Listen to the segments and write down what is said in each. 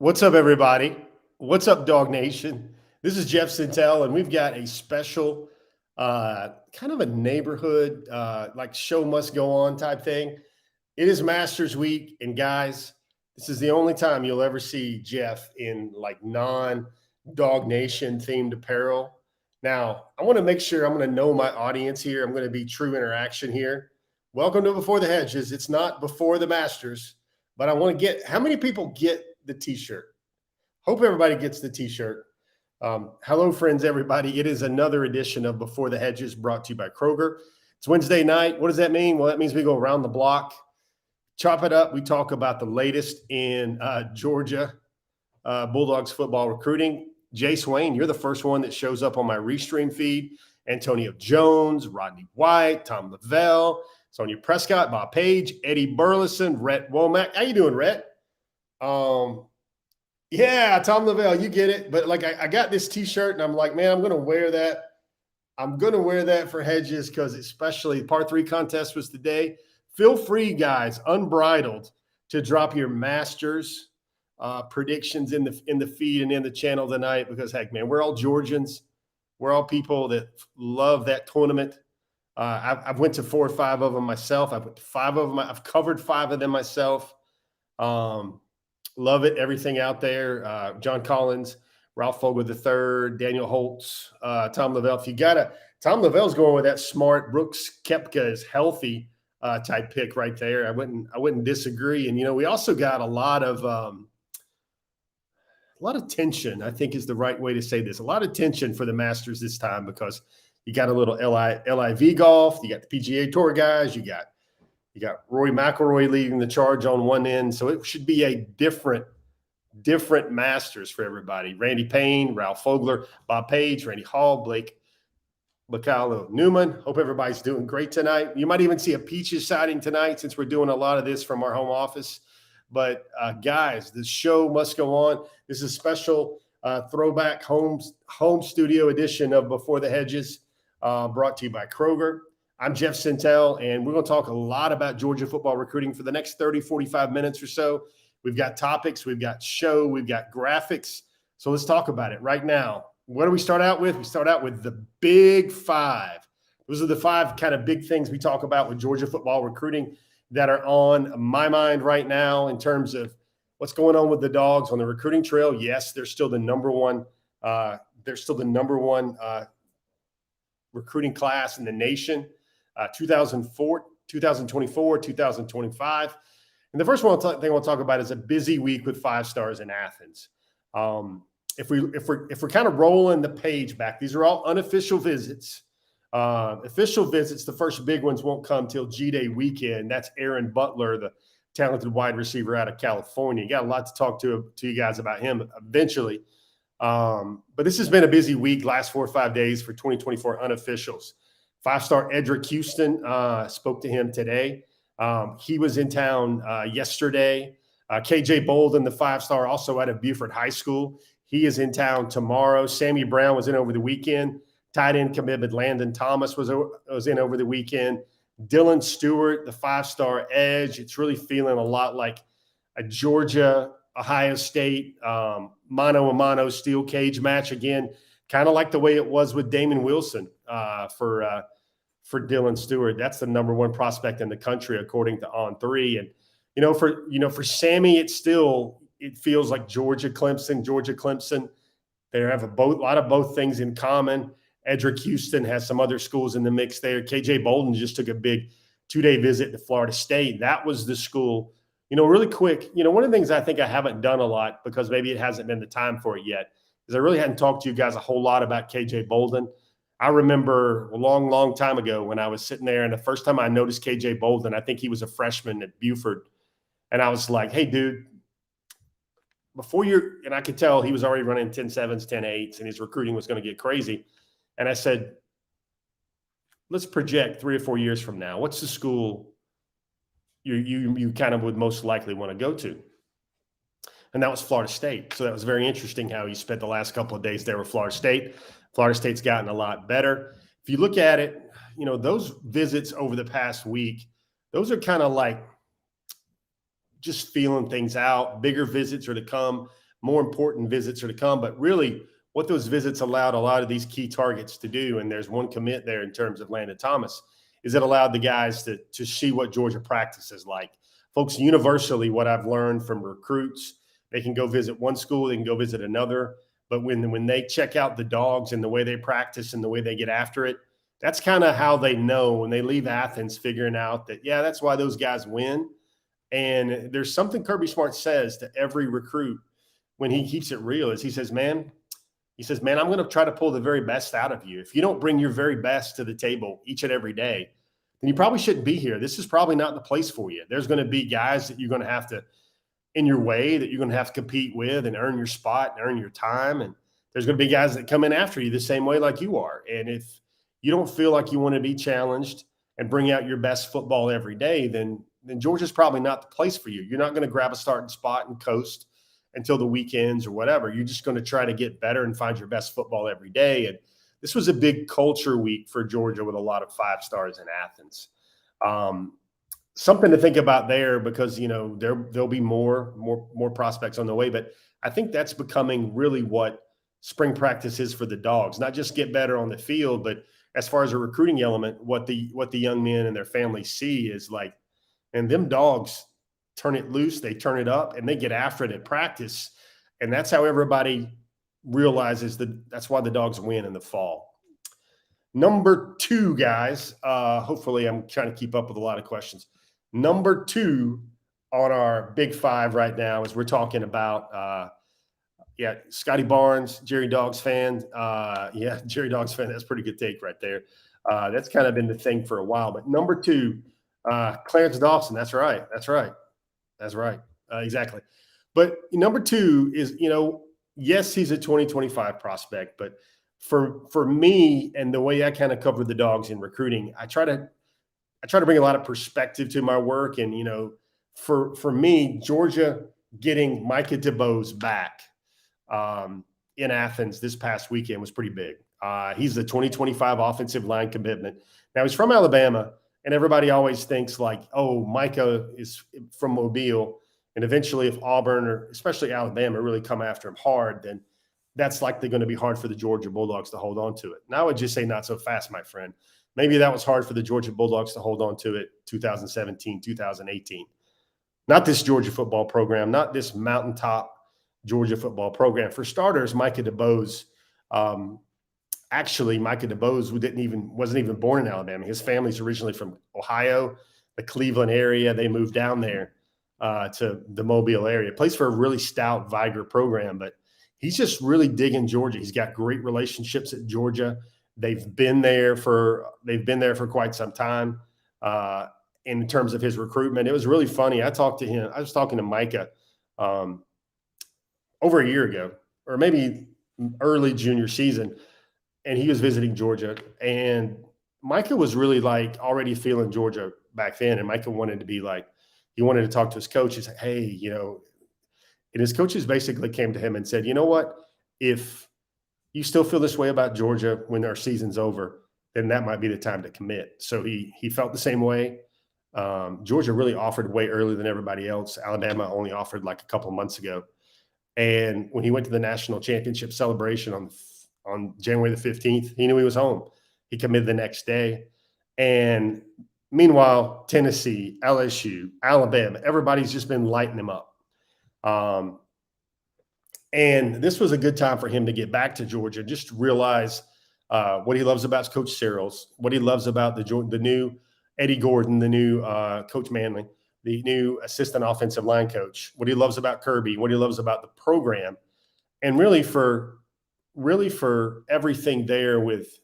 What's up, everybody? What's up, DawgNation? This is Jeff Sentell, and we've got a special kind of a neighborhood, like show must go on type thing. It is Masters Week, and guys, this is the only time you'll ever see Jeff in like non-DawgNation themed apparel. Now, I want to make sure I'm going to know my audience here. I'm going to be true interaction here. Welcome to Before the Hedges. It's not before the Masters, but I want to get how many people get the t-shirt. Hope everybody gets the t-shirt. Hello, friends, everybody. It is another edition of Before the Hedges brought to you by Kroger. It's Wednesday night. What does that mean? Well, that means we go around the block, chop it up. We talk about the latest in Georgia Bulldogs football recruiting. Jay Swain, you're the first one that shows up on my restream feed. Antonio Jones, Rodney White, Tom Lavelle, Sonia Prescott, Bob Page, Eddie Burleson, Rhett Womack. How you doing, Rhett? Yeah, Tom Lavelle, you get it. But like, I got this t-shirt and I'm like, man, I'm going to wear that. I'm going to wear that for Hedges because especially part 3 contest was today. Feel free, guys, unbridled, to drop your Masters predictions in the feed and in the channel tonight because, heck, man, we're all Georgians. We're all people that love that tournament. I've went to 4 or 5 of them myself. I've went to 5 of them. I've covered 5 of them myself. Love it. Everything out there. John Collins, Ralph Fogel III, Daniel Holtz, Tom Lavelle. If you got Tom Lavelle's going with that smart Brooks Koepka is healthy type pick right there. I wouldn't disagree. And, you know, we also got a lot of tension, I think is the right way to say this. A lot of tension for the Masters this time because you got a little LIV golf. You got the PGA Tour guys. You got Rory McIlroy leading the charge on one end. So it should be a different Masters for everybody. Randy Payne, Ralph Fogler, Bob Page, Randy Hall, Blake Bacallo Newman. Hope everybody's doing great tonight. You might even see a Peaches sighting tonight since we're doing a lot of this from our home office. But, guys, the show must go on. This is a special throwback home studio edition of Before the Hedges brought to you by Kroger. I'm Jeff Sentell, and we're going to talk a lot about Georgia football recruiting for the next 30, 45 minutes or so. We've got topics, we've got show, we've got graphics. So let's talk about it right now. What do we start out with? We start out with the Big 5. Those are the 5 kind of big things we talk about with Georgia football recruiting that are on my mind right now in terms of what's going on with the Dogs on the recruiting trail. Yes, they're still the number one. Recruiting class in the nation. 2024, 2025. And the first thing we'll talk about is a busy week with 5 stars in Athens. If we're kind of rolling the page back, these are all unofficial visits. Official visits, the first big ones won't come till G-Day weekend. That's Aaron Butler, the talented wide receiver out of California. You got a lot to talk to you guys about him eventually. But this has been a busy week, last 4 or 5 days for 2024 unofficials. 5-star Edric Houston, spoke to him today. He was in town yesterday. KJ Bolden, the 5-star, also out of Buford High School. He is in town tomorrow. Sammy Brown was in over the weekend. Tight end commitment Landon Thomas was in over the weekend. Dylan Stewart, the 5-star edge. It's really feeling a lot like a Georgia, Ohio State mano-a-mano steel cage match again, kind of like the way it was with Damon Wilson for Dylan Stewart. That's the number 1 prospect in the country, according to On3. And, for Sammy, it feels like Georgia, Clemson. They have a lot of both things in common. Edric Houston has some other schools in the mix there. KJ Bolden just took a big 2-day visit to Florida State. That was the school, really quick. One of the things I think I haven't done a lot because maybe it hasn't been the time for it yet is I really hadn't talked to you guys a whole lot about KJ Bolden. I remember a long, long time ago when I was sitting there and the first time I noticed KJ Bolden, I think he was a freshman at Buford. And I was like, hey, dude, and I could tell he was already running 10.7s, 10.8s, and his recruiting was going to get crazy. And I said, let's project 3 or 4 years from now. What's the school you kind of would most likely want to go to? And that was Florida State. So that was very interesting how he spent the last couple of days there with Florida State. Florida State's gotten a lot better. If you look at it, those visits over the past week, those are kind of like just feeling things out. Bigger visits are to come. more important visits are to come. But really, what those visits allowed a lot of these key targets to do, and there's one commit there in terms of Landon Thomas, is it allowed the guys to see what Georgia practice is like. Folks, universally, what I've learned from recruits, they can go visit one school, they can go visit another, but when they check out the Dogs and the way they practice and the way they get after it, that's kind of how they know when they leave Athens, figuring out that, yeah, that's why those guys win. And there's something Kirby Smart says to every recruit when he keeps it real is he says, man, I'm going to try to pull the very best out of you. If you don't bring your very best to the table each and every day, then you probably shouldn't be here. This is probably not the place for you. There's going to be guys that you're going to have to in your way that you're going to have to compete with and earn your spot and earn your time. And there's going to be guys that come in after you the same way like you are. And if you don't feel like you want to be challenged and bring out your best football every day, then Georgia's probably not the place for you. You're not going to grab a starting spot and coast until the weekends or whatever. You're just going to try to get better and find your best football every day. And this was a big culture week for Georgia with a lot of 5 stars in Athens. Something to think about there because, there'll be more prospects on the way. But I think that's becoming really what spring practice is for the Dogs. Not just get better on the field, but as far as a recruiting element, what the young men and their families see is like, and them Dogs turn it loose, they turn it up, and they get after it at practice. And that's how everybody realizes that's why the Dogs win in the fall. Number 2, guys, hopefully I'm trying to keep up with a lot of questions. Number 2 on our big 5 right now is we're talking about, Scotty Barnes, Jerry Dogs fan. Jerry Dogs fan. That's a pretty good take right there. That's kind of been the thing for a while. But number 2, Clarence Dawson. That's right. Exactly. But number 2 is, yes, he's a 2025 prospect, but for me and the way I kind of cover the Dogs in recruiting, I try to bring a lot of perspective to my work. And, for me, Georgia getting Micah Dubose back in Athens this past weekend was pretty big. He's the 2025 offensive line commitment. Now, he's from Alabama, and everybody always thinks like, oh, Micah is from Mobile, and eventually if Auburn or especially Alabama really come after him hard, then that's likely going to be hard for the Georgia Bulldogs to hold on to it. And I would just say not so fast, my friend. Maybe that was hard for the Georgia Bulldogs to hold on to it 2017, 2018. Not this Georgia football program, not this mountaintop Georgia football program. For starters, Micah Dubose, Micah Dubose wasn't even born in Alabama. His family's originally from Ohio, the Cleveland area. They moved down there to the Mobile area. Plays for a really stout Viger program, but he's just really digging Georgia. He's got great relationships at Georgia. They've been there for quite some time. In terms of his recruitment, it was really funny. I was talking to Micah over a year ago, or maybe early junior season, and he was visiting Georgia. And Micah was really like already feeling Georgia back then. And Micah wanted to talk to his coach. He's like, hey, and his coaches basically came to him and said, you know what, if you still feel this way about Georgia when our season's over, then that might be the time to commit. So he felt the same way. Georgia really offered way earlier than everybody else. Alabama only offered like a couple of months ago. And when he went to the national championship celebration on January the 15th, he knew he was home. He committed the next day. And meanwhile, Tennessee, LSU, Alabama, everybody's just been lighting him up. And this was a good time for him to get back to Georgia, just realize what he loves about Coach Searles, what he loves about the new Eddie Gordon, the new Coach Manley, the new assistant offensive line coach, what he loves about Kirby, what he loves about the program, and really for everything there with,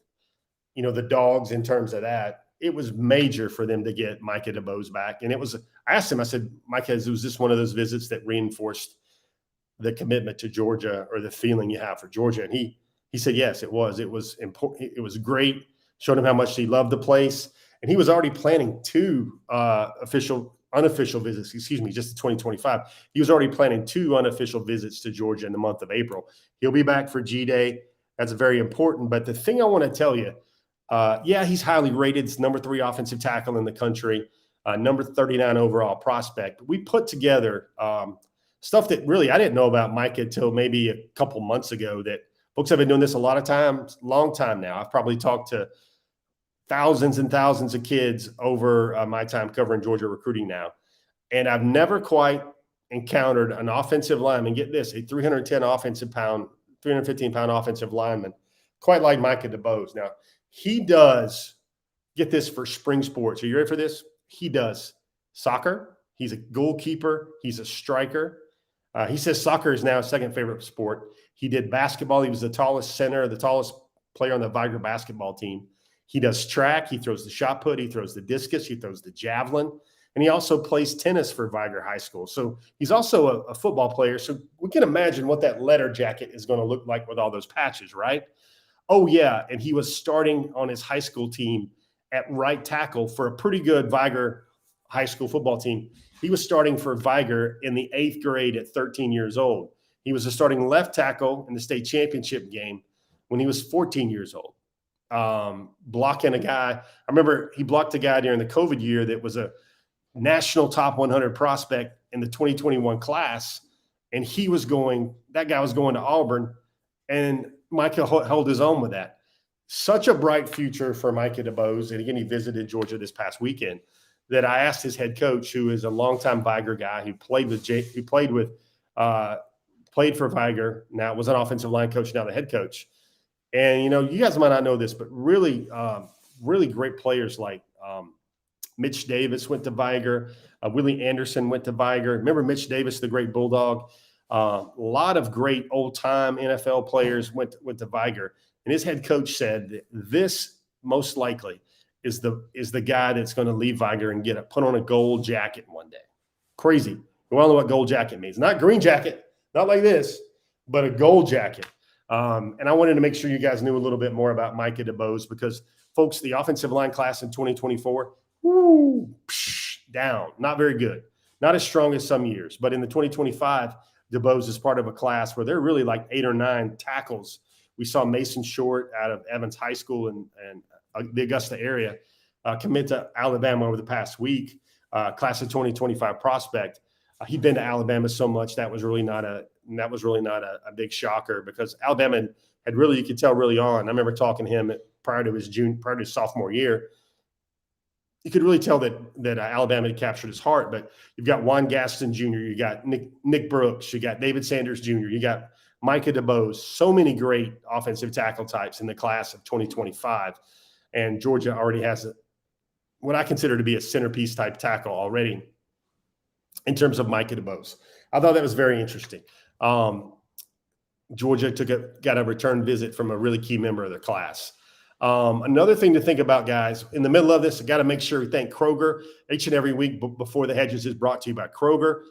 the Dogs in terms of that, it was major for them to get Micah Dubose back. And I asked him, I said, Micah, was this one of those visits that reinforced the commitment to Georgia or the feeling you have for Georgia? And he said, yes, it was. It was important. It was great. Showed him how much he loved the place. And he was already planning 2 unofficial visits, just in 2025. He was already planning 2 unofficial visits to Georgia in the month of April. He'll be back for G-Day. That's very important. But the thing I want to tell you, he's highly rated. It's number 3 offensive tackle in the country, number 39 overall prospect. We put together stuff that really I didn't know about Micah until maybe a couple months ago, that folks have been doing this a lot of times, long time now. I've probably talked to thousands and thousands of kids over my time covering Georgia recruiting now. And I've never quite encountered an offensive lineman, get this, a 315-pound offensive lineman, quite like Micah Dubose. Now, he does, get this, for spring sports. Are you ready for this? He does soccer. He's a goalkeeper. He's a striker. He says soccer is now his second favorite sport. He did basketball. He was the tallest center, the tallest player on the Viger basketball team. He does track. He throws the shot put. He throws the discus. He throws the javelin. And he also plays tennis for Viger High School. So he's also a football player. So we can imagine what that letter jacket is going to look like with all those patches, right? Oh, yeah. And he was starting on his high school team at right tackle for a pretty good Viger high school football team. He was starting for Viger in the 8th grade at 13 years old. He was a starting left tackle in the state championship game when he was 14 years old. Blocking a guy. I remember he blocked a guy during the COVID year that was a national top 100 prospect in the 2021 class. And that guy was going to Auburn, and Micah held his own with that. Such a bright future for Micah Dubose. And again, he visited Georgia this past weekend, that I asked his head coach, who is a longtime Viger guy, who played for Viger, now was an offensive line coach, now the head coach. And, you guys might not know this, but really, really great players like Mitch Davis went to Viger. Willie Anderson went to Viger. Remember Mitch Davis, the great Bulldog? A lot of great old-time NFL players went to Viger. And his head coach said that this most likely is the guy that's going to leave Viger and put on a gold jacket one day. Crazy. We all know what gold jacket means. Not green jacket, not like this, but a gold jacket. And I wanted to make sure you guys knew a little bit more about Micah Dubose, because, folks, the offensive line class in 2024, down. Not very good. Not as strong as some years. But in the 2025, Dubose is part of a class where there are really like 8 or 9 tackles. We saw Mason Short out of Evans High School and the Augusta area commit to Alabama over the past week. Class of 2025 prospect. He'd been to Alabama so much that was really not a big shocker, because Alabama had really, you could tell early on. I remember talking to him prior to his sophomore year. You could really tell that Alabama had captured his heart. But you've got Juan Gaston Jr., you got Nick Brooks, you got David Sanders Jr., you got Micah Dubose. So many great offensive tackle types in the class of 2025. And Georgia already has what I consider to be a centerpiece type tackle already in terms of Micah Dubose. I thought that was very interesting. Georgia got a return visit from a really key member of their class. Another thing to think about, guys, in the middle of this, I got to make sure we thank Kroger. Each and every week Before the Hedges is brought to you by Kroger.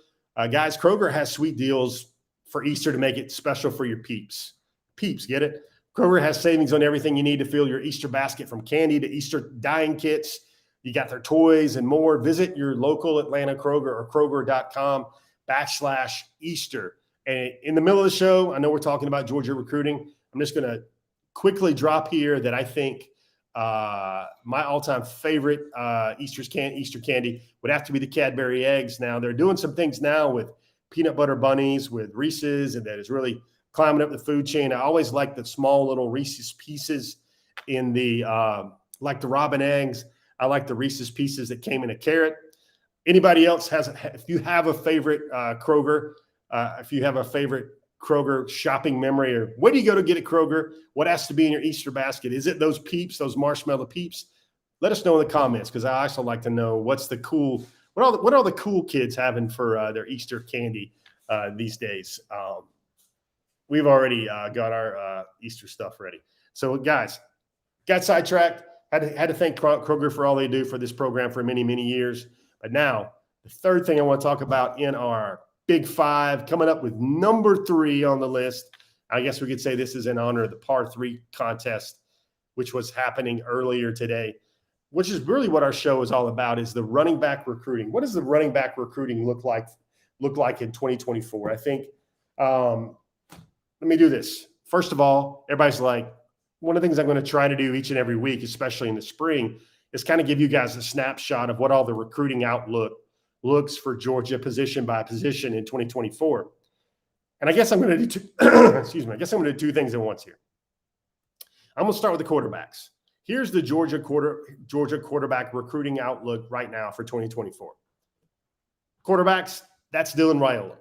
Guys, Kroger has sweet deals for Easter to make it special for your peeps. Peeps, get it? Kroger has savings on everything you need to fill your Easter basket, from candy to Easter dyeing kits. You got their toys and more. Visit your local Atlanta Kroger or Kroger.com/Easter. And in the middle of the show, I know we're talking about Georgia recruiting. I'm just going to quickly drop here that I think my all-time favorite Easter candy would have to be the Cadbury eggs. Now, they're doing some things now with peanut butter bunnies, with Reese's, and that is really climbing up the food chain. I always like the small little Reese's pieces in the like the Robin eggs. I like the Reese's pieces that came in a carrot. Anybody else if you have a favorite Kroger, if you have a favorite Kroger shopping memory, or where do you go to get at Kroger? What has to be in your Easter basket? Is it those peeps, those marshmallow peeps? Let us know in the comments, because I also like to know what are the cool kids having for their Easter candy these days. We've already got our Easter stuff ready. So, guys, got sidetracked. Had to thank Kroger for all they do for this program for many, many years. But now, the third thing I want to talk about in our Big Five, coming up with number 3 on the list. I guess we could say this is in honor of the par 3 contest, which was happening earlier today, which is really what our show is all about, is the running back recruiting. What does the running back recruiting look like in 2024? I think, let me do this. First of all, everybody's like, one of the things I'm going to try to do each and every week, especially in the spring, is kind of give you guys a snapshot of what all the recruiting outlook looks for Georgia position by position in 2024. And I guess I'm going to do I guess I'm going to do two things at once here. I'm going to start with the quarterbacks. Here's the Georgia quarterback recruiting outlook right now for 2024. Quarterbacks, that's Dylan Raiola.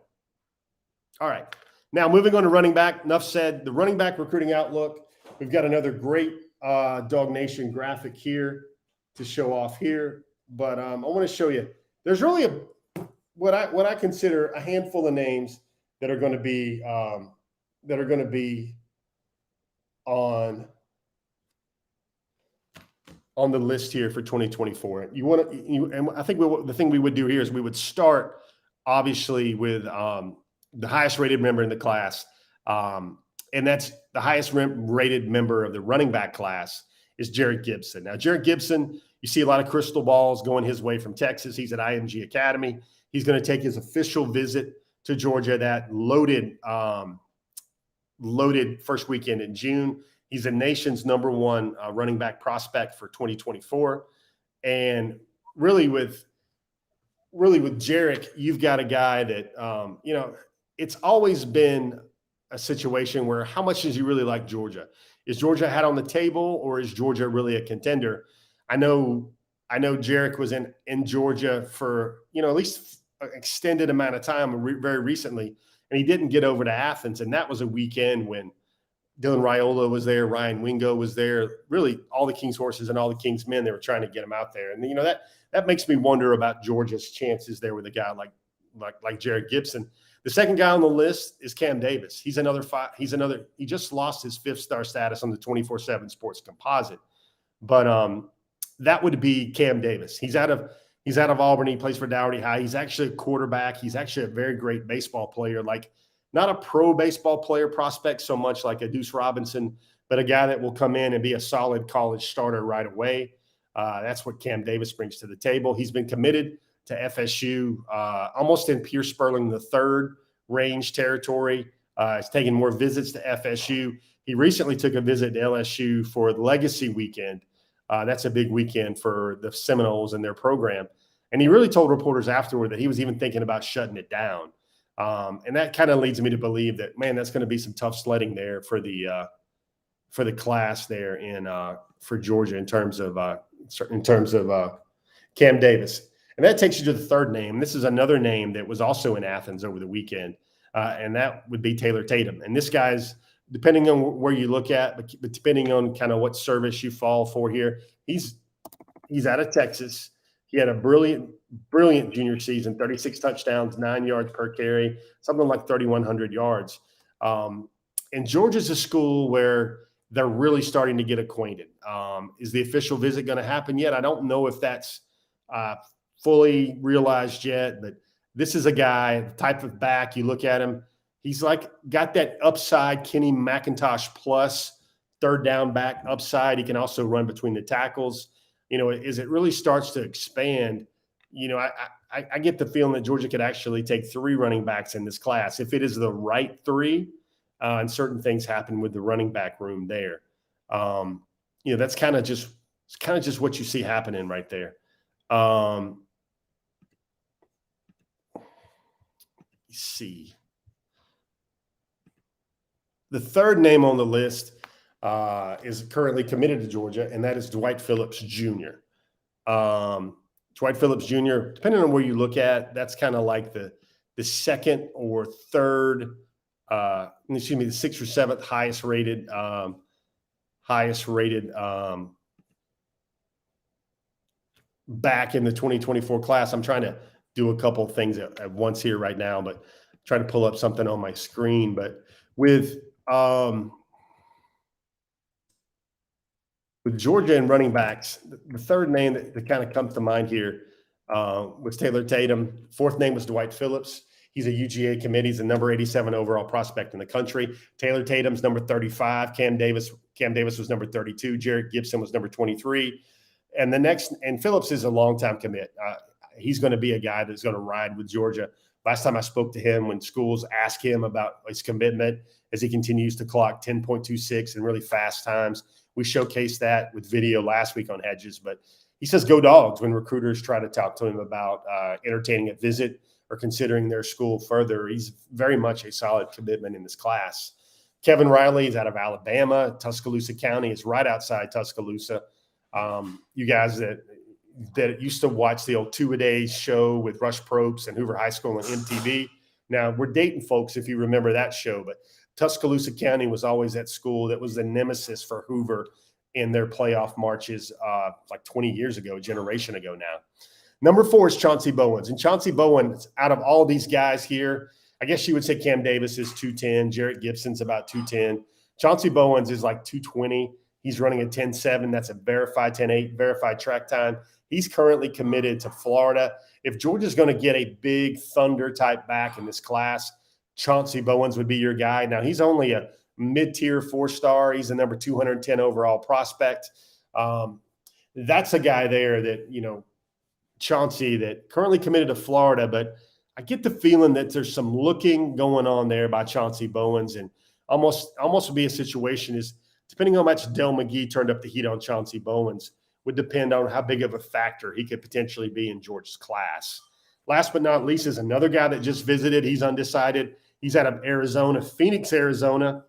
All right. Now, moving on to running back. Enough said. The running back recruiting outlook. We've got another great DawgNation graphic here to show off here. But I want to show you. There's really what I consider a handful of names that are going to be on the list here for 2024. And I think the thing we would do here is we would start obviously with the highest rated member in the class. And that's the highest rated member of the running back class is Jared Gibson. Now, Jared Gibson, you see a lot of crystal balls going his way from Texas. He's at IMG Academy. He's going to take his official visit to Georgia, that loaded first weekend in June. He's the nation's number one running back prospect for 2024. And really with Jarek, you've got a guy that, it's always been a situation where how much does he really like Georgia? Is Georgia hat on the table, or is Georgia really a contender? I know Jarek was in Georgia for, at least an extended amount of time very recently, and he didn't get over to Athens. And that was a weekend when Dylan Raiola was there, Ryan Wingo was there, really all the King's horses and all the King's men, they were trying to get him out there. And, that makes me wonder about Georgia's chances there with a guy like Jared Gibson. The second guy on the list is Cam Davis. He just lost his 5-star status on the 24/7 Sports Composite. But that would be Cam Davis. He's out of Albany, plays for Dougherty High. He's actually a quarterback. He's actually a very great baseball player, like not a pro baseball player prospect so much like a Deuce Robinson, but a guy that will come in and be a solid college starter right away. That's what Cam Davis brings to the table. He's been committed to FSU, almost in Pierce Sperling III range territory. He's taken more visits to FSU. He recently took a visit to LSU for the Legacy Weekend. That's a big weekend for the Seminoles and their program. And he really told reporters afterward that he was even thinking about shutting it down. And that kind of leads me to believe that, man, that's going to be some tough sledding there for the class there for Georgia in terms of Cam Davis. And that takes you to the third name. This is another name that was also in Athens over the weekend, and that would be Taylor Tatum. And this guy's, depending on where you look at, but depending on kind of what service you fall for here, he's out of Texas. He had a brilliant junior season, 36 touchdowns, 9 yards per carry, something like 3,100 yards. And Georgia's a school where they're really starting to get acquainted. Is the official visit going to happen yet? I don't know if that's fully realized yet, but this is a guy, the type of back, you look at him, he's like got that upside Kenny McIntosh plus third down back upside. He can also run between the tackles. As it really starts to expand, I get the feeling that Georgia could actually take 3 running backs in this class if it is the right 3, and certain things happen with the running back room there. That's kind of just what you see happening right there. Let's see. The third name on the list is currently committed to Georgia, and that is Dwight Phillips Jr. Dwight Phillips Jr., depending on where you look at, that's kind of like the second or third, the 6th or 7th highest rated back in the 2024 class. I'm trying to do a couple of things at once here right now, but try to pull up something on my screen. But with Georgia and running backs, the third name that kind of comes to mind here was Taylor Tatum. Fourth name was Dwight Phillips. He's a UGA committee. He's the number 87 overall prospect in the country. Taylor Tatum's number 35. Cam Davis was number 32. Jared Gibson was number 23. And Phillips is a longtime commit. He's going to be a guy that's going to ride with Georgia. Last time I spoke to him, when schools asked him about his commitment, as he continues to clock 10.26 and really fast times, we showcased that with video last week on Hedges. But he says go Dogs when recruiters try to talk to him about entertaining a visit or considering their school further. He's very much a solid commitment in this class. Kevin Riley is out of Alabama. Tuscaloosa County is right outside Tuscaloosa. You guys that used to watch the old Two-A-Days show with Rush Probst and Hoover High School on MTV. Now, we're dating folks if you remember that show, but Tuscaloosa County was always that school that was the nemesis for Hoover in their playoff marches like 20 years ago, a generation ago now. Number 4 is Chauncey Bowens. And Chauncey Bowens, out of all these guys here, I guess you would say Cam Davis is 210. Jarrett Gibson's about 210. Chauncey Bowens is like 220. He's running a 10.7. That's a verified 10.8, verified track time. He's currently committed to Florida. If Georgia's going to get a big Thunder type back in this class, Chauncey Bowens would be your guy. Now, he's only a mid-tier 4-star. He's a number 210 overall prospect. That's a guy there that, Chauncey, that currently committed to Florida, but I get the feeling that there's some looking going on there by Chauncey Bowens, and almost would be a situation is depending on how much Dell McGee turned up the heat on Chauncey Bowens would depend on how big of a factor he could potentially be in Georgia's class. Last but not least is another guy that just visited. He's undecided. He's out of Arizona, Phoenix, Arizona,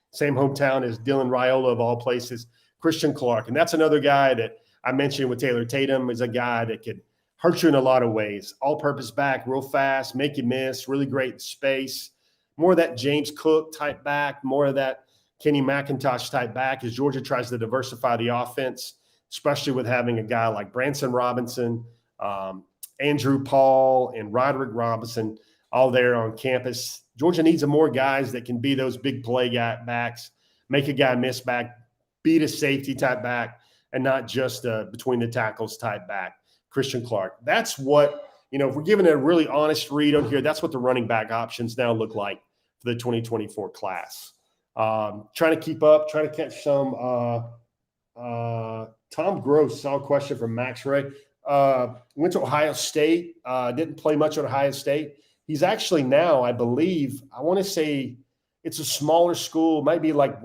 same hometown as Dylan Raiola of all places, Christian Clark. And that's another guy that I mentioned with Taylor Tatum is a guy that could hurt you in a lot of ways. All-purpose back, real fast, make you miss, really great in space. More of that James Cook type back, more of that Kenny McIntosh type back as Georgia tries to diversify the offense, especially with having a guy like Branson Robinson, Andrew Paul, and Roderick Robinson all there on campus. Georgia needs more guys that can be those big play backs, make a guy miss back, beat a safety type back, and not just a between the tackles type back. Christian Clark. That's what, if we're giving a really honest read on here, that's what the running back options now look like for the 2024 class. Trying to keep up, trying to catch some. Tom Gross saw a question from Max Ray. Went to Ohio State, didn't play much at Ohio State. He's actually now, I believe, I want to say it's a smaller school, might be like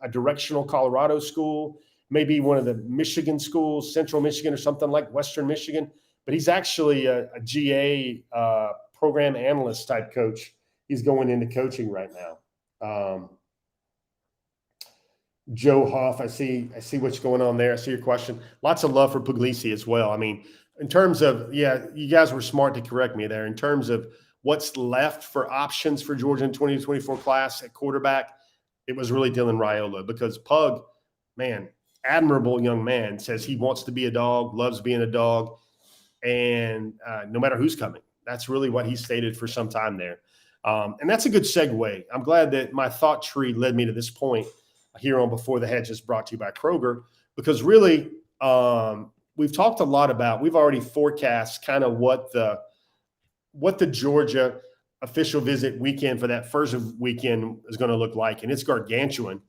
a directional Colorado school, maybe one of the Michigan schools, Central Michigan or something like Western Michigan. But he's actually a GA program analyst type coach. He's going into coaching right now. Joe Hoff, I see what's going on there. I see your question. Lots of love for Puglisi as well. I mean, in terms of, you guys were smart to correct me there. In terms of what's left for options for Georgia in 2024 class at quarterback, it was really Dylan Raiola because Pug, man, admirable young man, says he wants to be a dog, loves being a dog, and no matter who's coming. That's really what he stated for some time there. And that's a good segue. I'm glad that my thought tree led me to this point here on Before the Hedges, brought to you by Kroger, because really we've talked a lot about, we've already forecast kind of what the Georgia official visit weekend for that first weekend is going to look like, and it's gargantuan.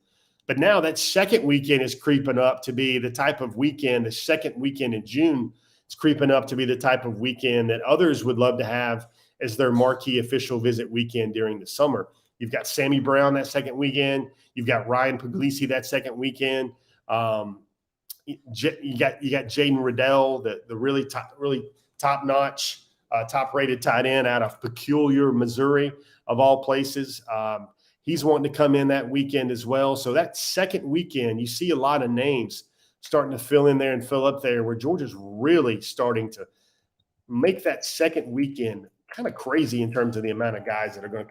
But now that second weekend is creeping up to be the type of weekend, the second weekend in June is creeping up to be the type of weekend that others would love to have as their marquee official visit weekend during the summer. You've got Sammy Brown that second weekend. You've got Ryan Puglisi that second weekend. You got Jaden Riddell, the really top-notch, top-rated tight end out of Peculiar, Missouri, of all places. He's wanting to come in that weekend as well. So that second weekend, you see a lot of names starting to fill in there and fill up there where Georgia's really starting to make that second weekend kind of crazy in terms of the amount of guys that are going to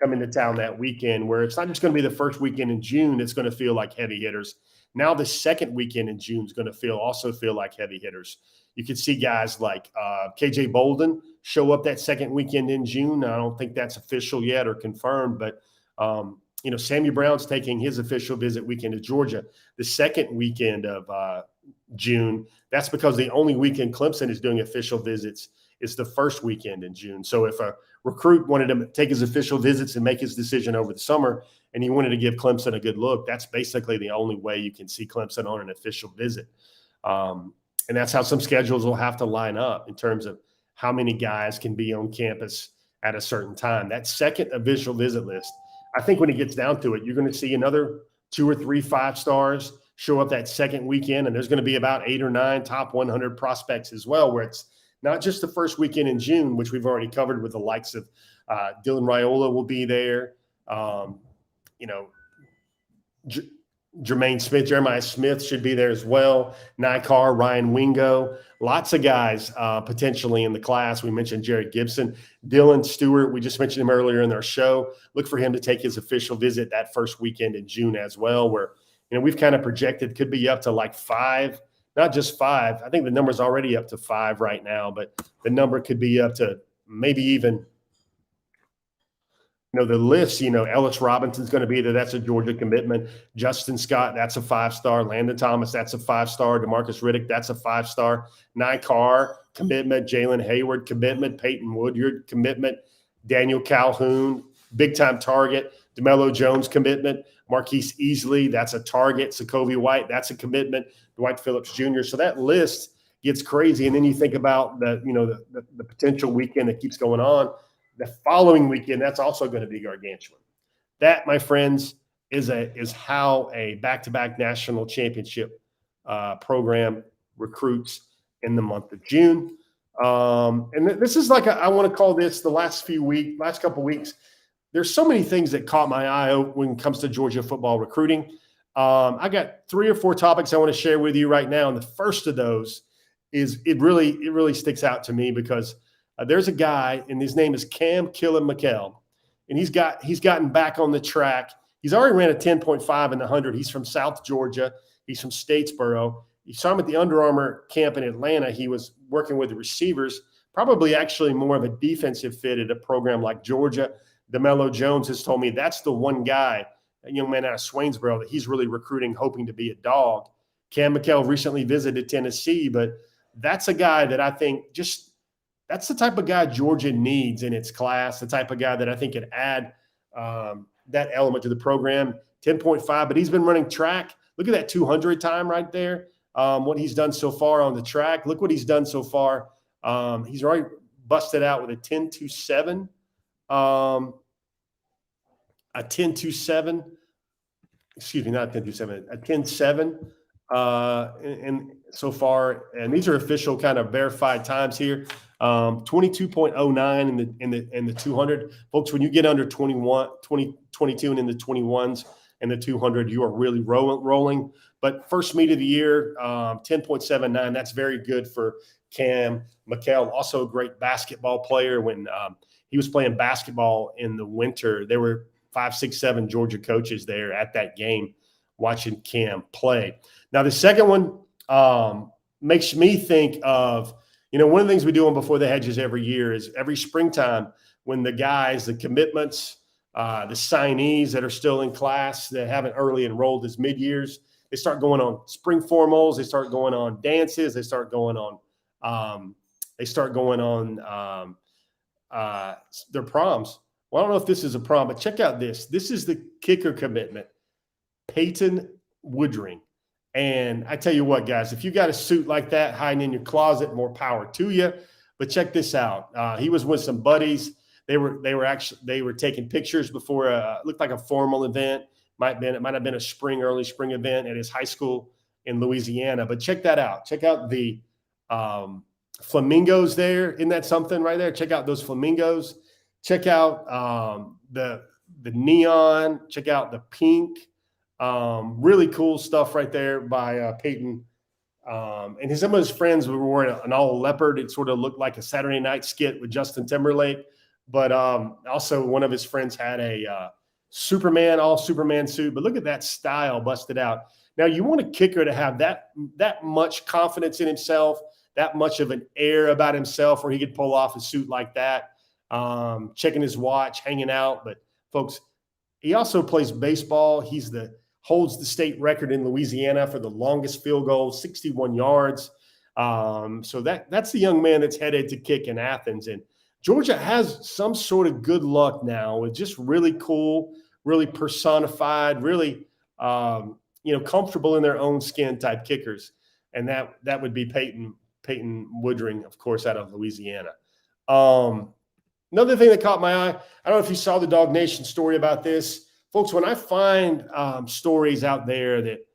come into town that weekend, where it's not just going to be the first weekend in June. It's going to feel like heavy hitters. Now the second weekend in June is going to also feel like heavy hitters. You could see guys like KJ Bolden show up that second weekend in June. I don't think that's official yet or confirmed, but Sammy Brown's taking his official visit weekend to Georgia the second weekend of June. That's because the only weekend Clemson is doing official visits is the first weekend in June. So if a recruit wanted to take his official visits and make his decision over the summer, and he wanted to give Clemson a good look, that's basically the only way you can see Clemson on an official visit. And that's how some schedules will have to line up in terms of how many guys can be on campus at a certain time. That second official visit list, I think when it gets down to it, you're going to see another 2 or 3 5 stars show up that second weekend, and there's going to be about 8 or 9 top 100 prospects as well, where it's not just the first weekend in June, which we've already covered with the likes of Dylan Raiola will be there. Jermaine Smith, Jeremiah Smith should be there as well. Nikar, Ryan Wingo, lots of guys potentially in the class. We mentioned Jared Gibson, Dylan Stewart. We just mentioned him earlier in our show. Look for him to take his official visit that first weekend in June as well, where we've kind of projected could be up to like 5, not just 5. I think the number's already up to 5 right now, but the number could be up to maybe even the list, Ellis Robinson's going to be there. That's a Georgia commitment. Justin Scott, that's a 5-star. Landon Thomas, that's a 5-star. DeMarcus Riddick, that's a 5-star. Nikar, commitment. Jalen Hayward, commitment. Peyton Woodyard, commitment. Daniel Calhoun, big-time target. DeMello Jones, commitment. Marquise Easley, that's a target. Sokovia White, that's a commitment. Dwight Phillips Jr. So that list gets crazy. And then you think about the potential weekend that keeps going on. The following weekend, that's also going to be gargantuan. That, my friends, is how a back-to-back national championship program recruits in the month of June. And this is I want to call this the last couple weeks. There's so many things that caught my eye when it comes to Georgia football recruiting. I got 3 or 4 topics I want to share with you right now. And the first of those is it really sticks out to me because there's a guy, and his name is Cam Killen-McKell, and he's gotten back on the track. He's already ran a 10.5 in the 100. He's from South Georgia. He's from Statesboro. You saw him at the Under Armour camp in Atlanta. He was working with the receivers, probably actually more of a defensive fit at a program like Georgia. DeMello Jones has told me that's the one guy, a young man out of Swainsboro, that he's really recruiting, hoping to be a dog. Cam McKell recently visited Tennessee, but that's a guy that I think that's the type of guy Georgia needs in its class, the type of guy that I think could add that element to the program. 10.5, but he's been running track. Look at that 200 time right there, what he's done so far on the track. Look what he's done so far. He's already busted out with a 10.27, a 10.27, excuse me, not 10.27, a 10.7. And so far, and these are official kind of verified times here. 22.09 in the 200. Folks, when you get under 22 and in the 21s and the 200, you are really rolling. But first meet of the year, 10.79. That's very good for Cam McKell. Also a great basketball player. When he was playing basketball in the winter, there were 5, 6, 7 Georgia coaches there at that game watching Cam play. Now, the second one makes me think of, one of the things we do on Before the Hedges every year is every springtime when the guys, the commitments, the signees that are still in class that haven't early enrolled as mid-years, they start going on spring formals, they start going on dances, they start going on their proms. Well, I don't know if this is a prom, but check out this. This is the kicker commitment, Peyton Woodring. And I tell you what, guys, if you got a suit like that hiding in your closet, more power to you. But check this out. He was with some buddies. They were taking pictures before looked like a formal event. It might have been a early spring event at his high school in Louisiana. But check that out. Check out the flamingos there. Isn't that something right there? Check out those flamingos. Check out the neon. Check out the pink. Really cool stuff right there by Peyton. And some of his friends were wearing an all leopard. It sort of looked like a Saturday Night skit with Justin Timberlake. But also one of his friends had a all Superman suit. But look at that style busted out. Now, you want a kicker to have that much confidence in himself, that much of an air about himself where he could pull off a suit like that, checking his watch, hanging out. But, folks, he also plays baseball. Holds the state record in Louisiana for the longest field goal, 61 yards. So that's the young man that's headed to kick in Athens. And Georgia has some sort of good luck now with just really cool, really personified, really comfortable in their own skin type kickers. And that would be Peyton Woodring, of course, out of Louisiana. Another thing that caught my eye, I don't know if you saw the DawgNation story about this. Folks, when I find stories out there that,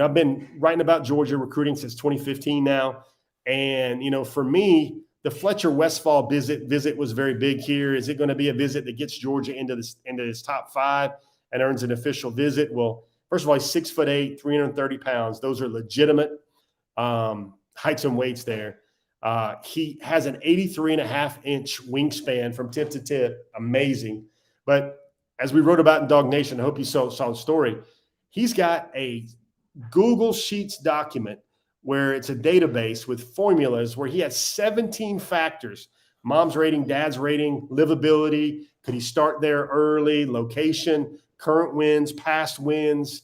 I've been writing about Georgia recruiting since 2015 now. And, for me, the Fletcher Westphal visit was very big here. Is it going to be a visit that gets Georgia into his top 5 and earns an official visit? Well, first of all, he's 6'8", 330 pounds. Those are legitimate heights and weights there. He has an 83.5-inch wingspan from tip to tip. Amazing. But as we wrote about in DawgNation, I hope you saw the story. He's got a Google Sheets document where it's a database with formulas where he has 17 factors: mom's rating, dad's rating, livability, could he start there early, location, current wins, past wins.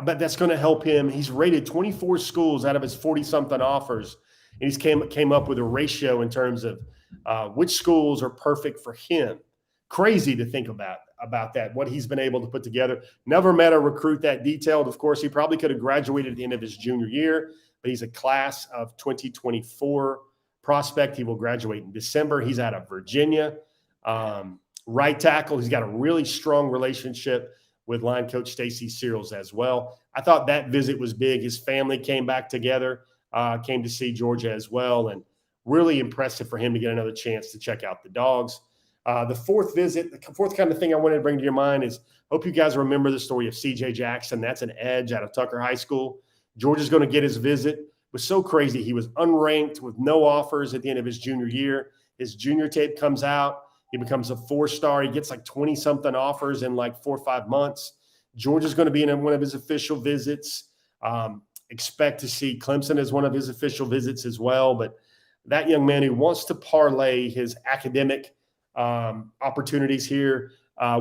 But that's going to help him. He's rated 24 schools out of his 40-something offers, and he's came up with a ratio in terms of which schools are perfect for him. Crazy to think about that, what he's been able to put together. Never met a recruit that detailed. Of course, he probably could have graduated at the end of his junior year, but he's a class of 2024 prospect. He will graduate in December. He's out of Virginia. Right tackle, he's got a really strong relationship with line coach Stacy Searles as well. I thought that visit was big. His family came back together, came to see Georgia as well, and really impressive for him to get another chance to check out the Dogs. The fourth kind of thing I wanted to bring to your mind is, hope you guys remember the story of C.J. Jackson. That's an edge out of Tucker High School. Georgia's going to get his visit. It was so crazy. He was unranked with no offers at the end of his junior year. His junior tape comes out. He becomes a 4-star. He gets like 20-something offers in like 4 or 5 months. Georgia's going to be in one of his official visits. Expect to see Clemson as one of his official visits as well. But that young man who wants to parlay his academic opportunities here,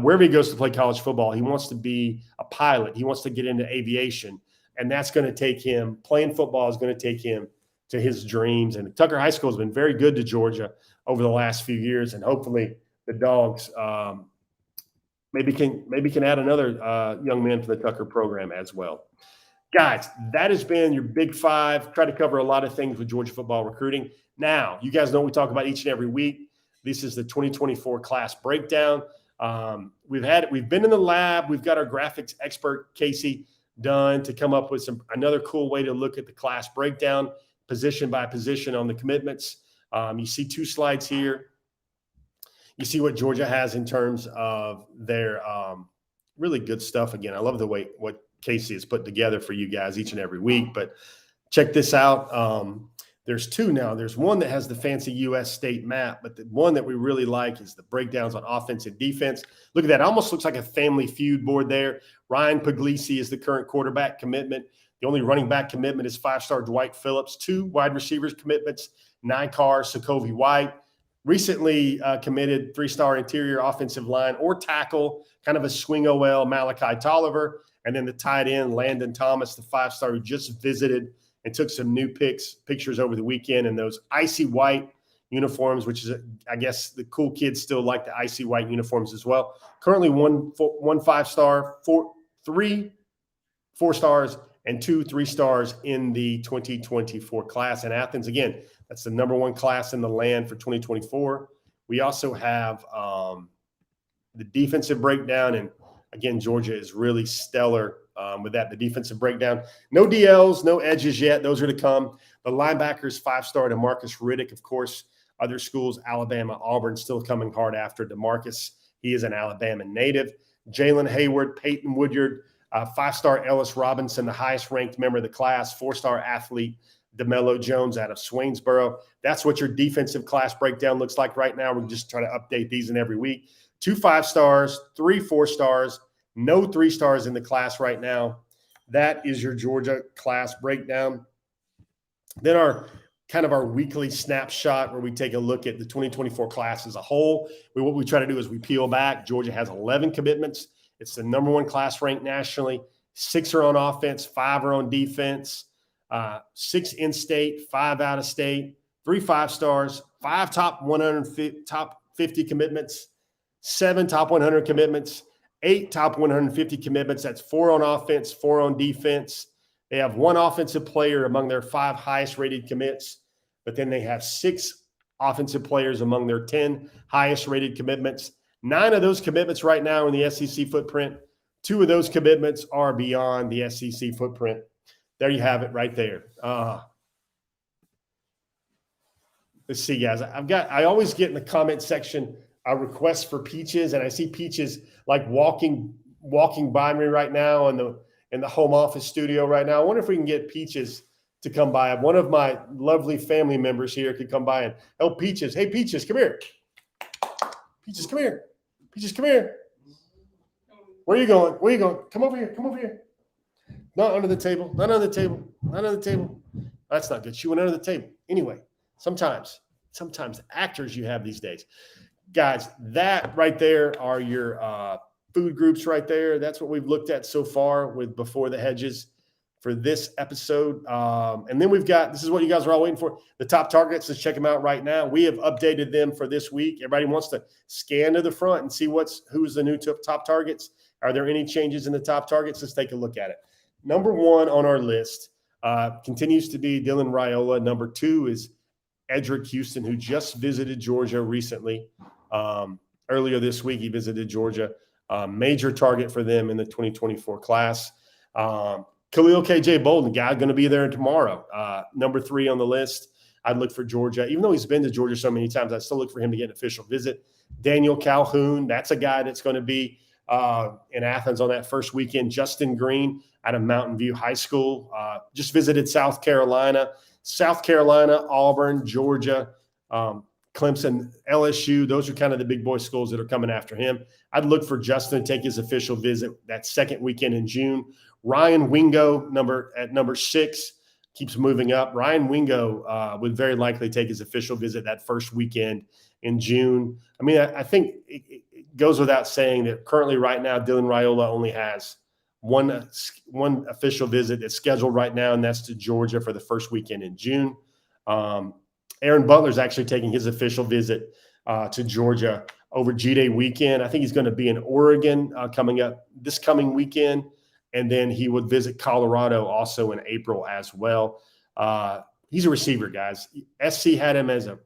wherever he goes to play college football, he wants to be a pilot. He wants to get into aviation. And that's going to take him, playing football is going to take him to his dreams. And Tucker High School has been very good to Georgia over the last few years, and hopefully the Dogs maybe can add another young man to the Tucker program as well. Guys, that has been your Big Five. Try to cover a lot of things with Georgia football recruiting. Now, you guys know we talk about each and every week. This is the 2024 class breakdown. We've been in the lab. We've got our graphics expert Casey done to come up with another cool way to look at the class breakdown, position by position on the commitments. You see 2 slides here. You see what Georgia has in terms of their really good stuff. Again, I love the way what Casey has put together for you guys each and every week. But check this out. There's 2 now. There's one that has the fancy U.S. state map, but the one that we really like is the breakdowns on offense and defense. Look at that. It almost looks like a family feud board there. Ryan Puglisi is the current quarterback commitment. The only running back commitment is 5-star Dwight Phillips. 2 wide receivers commitments, Nikar Sokovie White. Recently committed 3-star interior offensive line or tackle, kind of a swing OL, Malachi Tolliver. And then the tight end, Landon Thomas, the 5-star who just visited and took some new pictures over the weekend in those icy white uniforms, which is, I guess, the cool kids still like the icy white uniforms as well. Currently 1 5-star, 3 4-stars, and 2 3-stars in the 2024 class in Athens. Again, that's the number 1 class in the land for 2024. We also have the defensive breakdown, and again, Georgia is really stellar with that, the defensive breakdown. No DLs, no edges yet. Those are to come. The linebackers, 5-star DeMarcus Riddick, of course. Other schools, Alabama, Auburn, still coming hard after DeMarcus. He is an Alabama native. Jalen Hayward, Peyton Woodyard, 5-star Ellis Robinson, the highest-ranked member of the class, 4-star athlete DeMello Jones out of Swainsboro. That's what your defensive class breakdown looks like right now. We're just trying to update these in every week. 2 5-stars, 3 4-stars, no 3-stars in the class right now. That is your Georgia class breakdown. Then our weekly snapshot where we take a look at the 2024 class as a whole. What we try to do is we peel back. Georgia has 11 commitments. It's the number 1 class ranked nationally. 6 are on offense, 5 are on defense, 6 in-state, 5 out-of-state, 3 5-stars, 5 top 50 commitments, 7 top 100 commitments, 8 top 150 commitments. That's 4 on offense, 4 on defense. They have 1 offensive player among their 5 highest rated commits, but then they have 6 offensive players among their 10 highest rated commitments. 9 of those commitments right now in the SEC footprint, 2 of those commitments are beyond the SEC footprint. There you have it right there. Let's see, guys. I always get in the comment section a request for Peaches, and I see Peaches like walking by me right now in the home office studio right now. I wonder if we can get Peaches to come by. One of my lovely family members here could come by and help Peaches. Hey, Peaches, come here. Peaches, come here. Peaches, come here. Where are you going? Where are you going? Come over here. Come over here. Not under the table. Not under the table. Not under the table. That's not good. She went under the table. Anyway, sometimes actors you have these days. Guys, that right there are your food groups right there. That's what we've looked at so far with Before the Hedges for this episode. And then we've got, this is what you guys are all waiting for, the top targets. Let's check them out right now. We have updated them for this week. Everybody wants to scan to the front and see who's the new top targets. Are there any changes in the top targets? Let's take a look at it. Number 1 on our list continues to be Dylan Raiola. Number 2 is Edric Houston, who just visited Georgia recently. Earlier this week, he visited Georgia. Major target for them in the 2024 class. Khalil KJ Bolden, guy going to be there tomorrow. Number 3 on the list. I'd look for Georgia. Even though he's been to Georgia so many times, I still look for him to get an official visit. Daniel Calhoun, that's a guy that's going to be in Athens on that first weekend. Justin Green out of Mountain View High School. Just visited South Carolina, Auburn, Georgia, Clemson, LSU. Those are kind of the big boy schools that are coming after him. I'd look for Justin to take his official visit that second weekend in June. Ryan Wingo, number 6, keeps moving up. Ryan Wingo would very likely take his official visit that first weekend in June. I mean, I think it goes without saying that currently right now, Dylan Raiola only has one official visit that's scheduled right now, and that's to Georgia for the first weekend in June. Aaron Butler's actually taking his official visit to Georgia over G-Day weekend. I think he's going to be in Oregon coming up this coming weekend, and then he would visit Colorado also in April as well. He's a receiver, guys. SC had him as a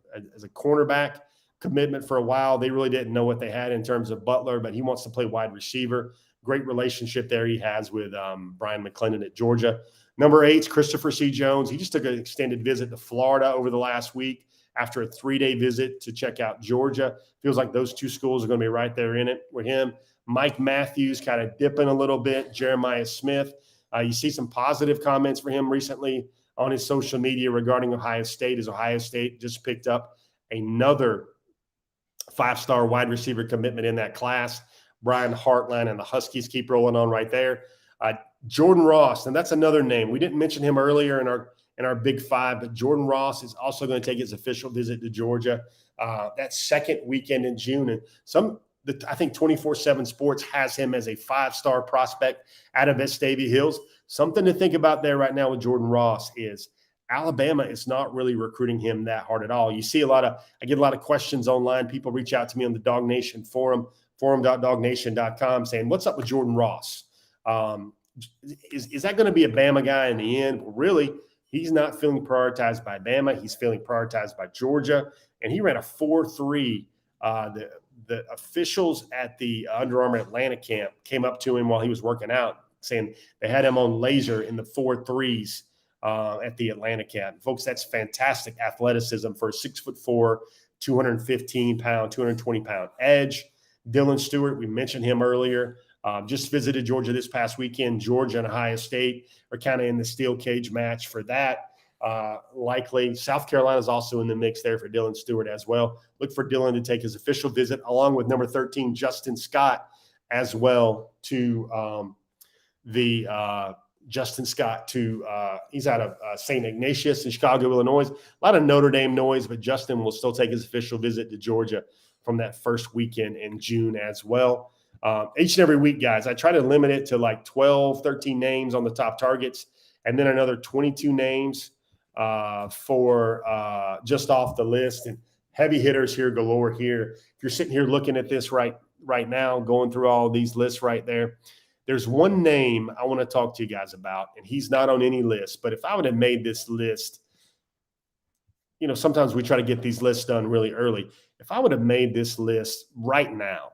cornerback commitment for a while. They really didn't know what they had in terms of Butler, but he wants to play wide receiver. Great relationship there he has with Brian McClendon at Georgia. Number 8 is Christopher C. Jones. He just took an extended visit to Florida over the last week after a 3-day visit to check out Georgia. Feels like those 2 schools are going to be right there in it with him. Mike Matthews kind of dipping a little bit. Jeremiah Smith. You see some positive comments for him recently on his social media regarding Ohio State, as Ohio State just picked up another 5-star wide receiver commitment in that class. Brian Hartline and the Huskies keep rolling on right there. Jordan Ross, and that's another name. We didn't mention him earlier in our Big 5, but Jordan Ross is also going to take his official visit to Georgia that second weekend in June. And I think 24/7 Sports has him as a 5-star prospect out of Vestavia Hills. Something to think about there right now with Jordan Ross is Alabama is not really recruiting him that hard at all. You see I get a lot of questions online. People reach out to me on the DawgNation forum, forum.dawgnation.com, saying, what's up with Jordan Ross? Is that going to be a Bama guy in the end? Well, really, he's not feeling prioritized by Bama. He's feeling prioritized by Georgia, and he ran a 4.3. The officials at the Under Armour Atlanta camp came up to him while he was working out, saying they had him on laser in the 4.3s at the Atlanta camp. Folks, that's fantastic athleticism for a 6'4", 215-pound, 220-pound edge. Dylan Stewart, we mentioned him earlier. Just visited Georgia this past weekend. Georgia and Ohio State are kind of in the steel cage match for that. Likely South Carolina is also in the mix there for Dylan Stewart as well. Look for Dylan to take his official visit along with number 13, Justin Scott, as well to Justin Scott he's out of St. Ignatius in Chicago, Illinois. A lot of Notre Dame noise, but Justin will still take his official visit to Georgia from that first weekend in June as well. Each and every week, guys, I try to limit it to like 12, 13 names on the top targets, and then another 22 names for just off the list. And heavy hitters here galore here. If you're sitting here looking at this right now, going through all these lists right there, there's one name I want to talk to you guys about, and he's not on any list. But if I would have made this list, sometimes we try to get these lists done really early. If I would have made this list right now,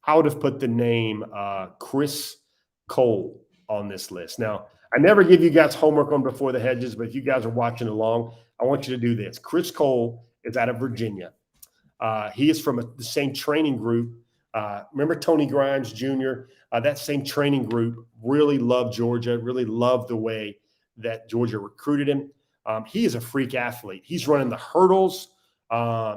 I would have put the name Chris Cole on this list. Now, I never give you guys homework on Before the Hedges, but if you guys are watching along, I want you to do this. Chris Cole is out of Virginia. He is from the same training group. Remember Tony Grimes Jr.? That same training group really loved Georgia, really loved the way that Georgia recruited him. He is a freak athlete. He's running the hurdles.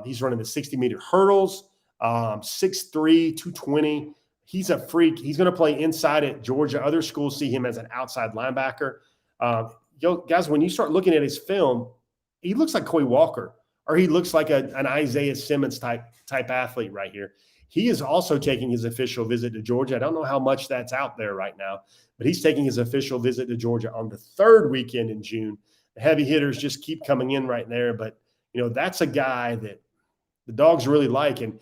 He's running the 60-meter hurdles, 6'3", 220. He's a freak. He's going to play inside at Georgia. Other schools see him as an outside linebacker. Guys, when you start looking at his film, he looks like Coy Walker, or he looks like an Isaiah Simmons type athlete right here. He is also taking his official visit to Georgia. I don't know how much that's out there right now, but he's taking his official visit to Georgia on the third weekend in June. The heavy hitters just keep coming in right there, but that's a guy that the Dogs really like. And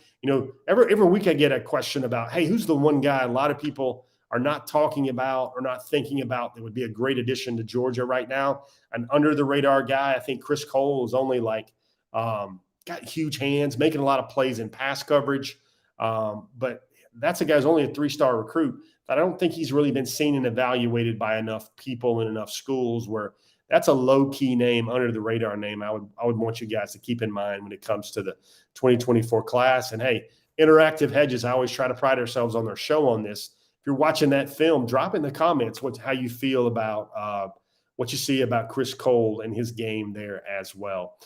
every week I get a question about, hey, who's the one guy a lot of people are not talking about or not thinking about that would be a great addition to Georgia right now? An under the radar guy. I think Chris Cole is only got huge hands, making a lot of plays in pass coverage. But that's a guy who's only a 3-star recruit. But I don't think he's really been seen and evaluated by enough people in enough schools where that's a low-key name, under the radar name I would want you guys to keep in mind when it comes to the 2024 class. And hey, Interactive Hedges, I always try to pride ourselves on their show on this. If you're watching that film, drop in the comments how you feel about what you see about Chris Cole and his game there as well.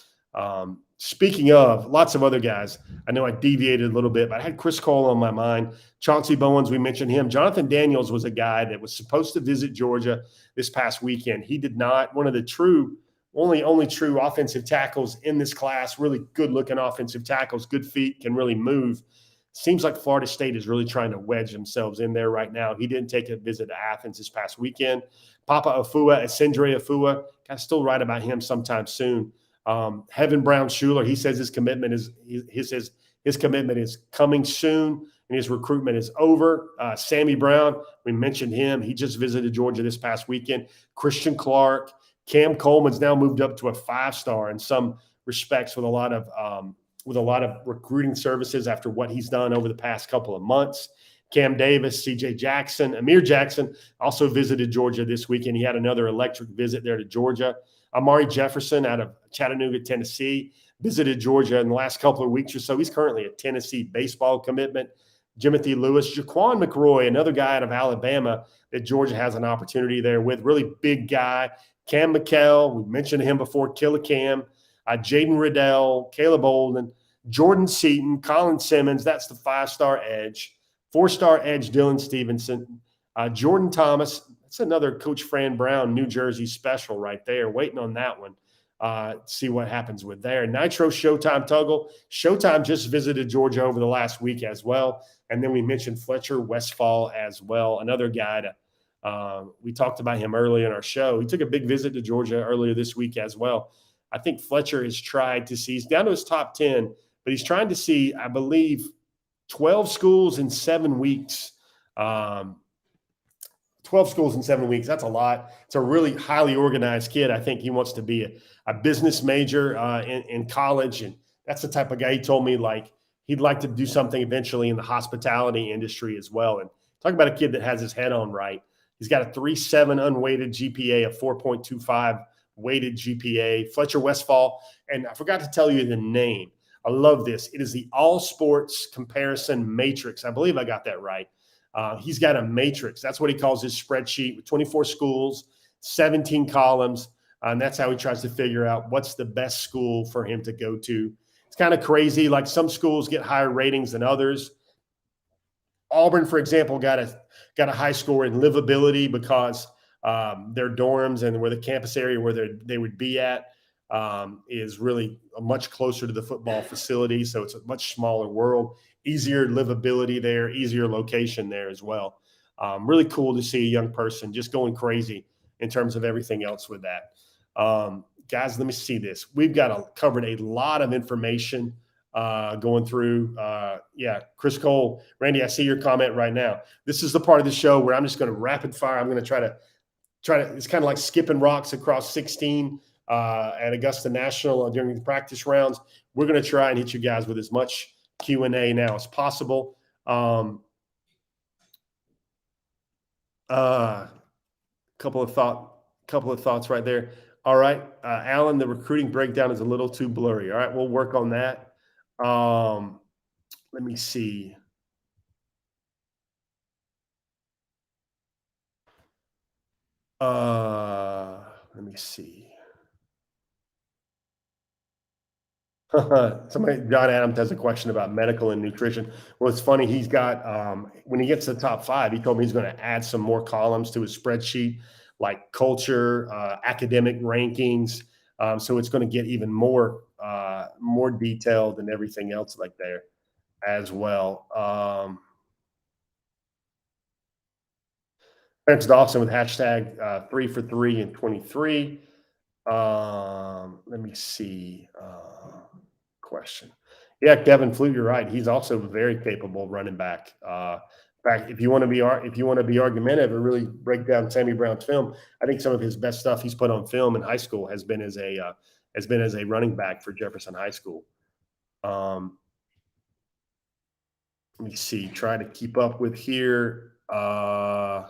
Speaking of lots of other guys, I know I deviated a little bit, but I had Chris Cole on my mind. Chauncey Bowens, we mentioned him. Jonathan Daniels was a guy that was supposed to visit Georgia this past weekend. He did not. One of the only true offensive tackles in this class, really good-looking offensive tackles, good feet, can really move. Seems like Florida State is really trying to wedge themselves in there right now. He didn't take a visit to Athens this past weekend. Papa Afua, Ascendre Afua, got to still write about him sometime soon. Heaven Brown Schuler, he says his commitment is coming soon and his recruitment is over. Sammy Brown, we mentioned him. He just visited Georgia this past weekend. Christian Clark, Cam Coleman's now moved up to a 5-star in some respects with a lot of recruiting services after what he's done over the past couple of months. Cam Davis, CJ Jackson, Amir Jackson also visited Georgia this weekend. He had another electric visit there to Georgia. Amari Jefferson out of Chattanooga, Tennessee, visited Georgia in the last couple of weeks or so. He's currently a Tennessee baseball commitment. Jimothy Lewis, Jaquan McRoy, another guy out of Alabama that Georgia has an opportunity there with. Really big guy. Cam McKell, we mentioned him before, Killer Cam. Jaden Riddell, Caleb Olden, Jordan Seaton, Colin Simmons. That's the 5-star edge. 4-star edge, Dylan Stevenson. Jordan Thomas. That's another Coach Fran Brown, New Jersey special right there. Waiting on that one. See what happens with there. Nitro Showtime Tuggle. Showtime just visited Georgia over the last week as well. And then we mentioned Fletcher Westfall as well. Another guy we talked about him earlier in our show. He took a big visit to Georgia earlier this week as well. I think Fletcher has tried to see, he's down to his top 10, but he's trying to see, I believe, 12 schools in 7 weeks. 12 schools in 7 weeks. That's a lot. It's a really highly organized kid. I think he wants to be a business major in college. And that's the type of guy he told me he'd like to do something eventually in the hospitality industry as well. And talk about a kid that has his head on right. He's got a 3.7 unweighted GPA, a 4.25 weighted GPA. Fletcher Westfall. And I forgot to tell you the name. I love this. It is the All Sports Comparison Matrix. I believe I got that right. He's got a matrix. That's what he calls his spreadsheet with 24 schools, 17 columns. And that's how he tries to figure out what's the best school for him to go to. It's kind of crazy. Like some schools get higher ratings than others. Auburn, for example, got a high score in livability because their dorms and where the campus area where they would be at is really much closer to the football facility. So it's a much smaller world. Easier livability there, easier location there as well. Really cool to see a young person just going crazy in terms of everything else with that. Guys, let me see this. We've covered a lot of information going through. Chris Cole. Randy, I see your comment right now. This is the part of the show where I'm just going to rapid fire. I'm going to try to it's kind of like skipping rocks across 16 at Augusta National during the practice rounds. We're going to try and hit you guys with as much Q&A now as possible. Uh, couple of thoughts right there. All right, Alan, the recruiting breakdown is a little too blurry. All right, we'll work on that. Let me see. Let me see. Somebody, John Adams has a question about medical and nutrition. Well, it's funny. He's got when he gets to the top five, he told me he's going to add some more columns to his spreadsheet, like culture, academic rankings. So it's going to get even more detailed than everything else like there as well. Clarence Dawson with hashtag 3 for 3 in 23. Let me see. Question. Yeah, Kevin Flute, you're right. He's also very capable running back. In fact, if you want to be argumentative and really break down Sammy Brown's film, I think some of his best stuff he's put on film in high school has been as a running back for Jefferson High School. Let me see. Try to keep up with here. Come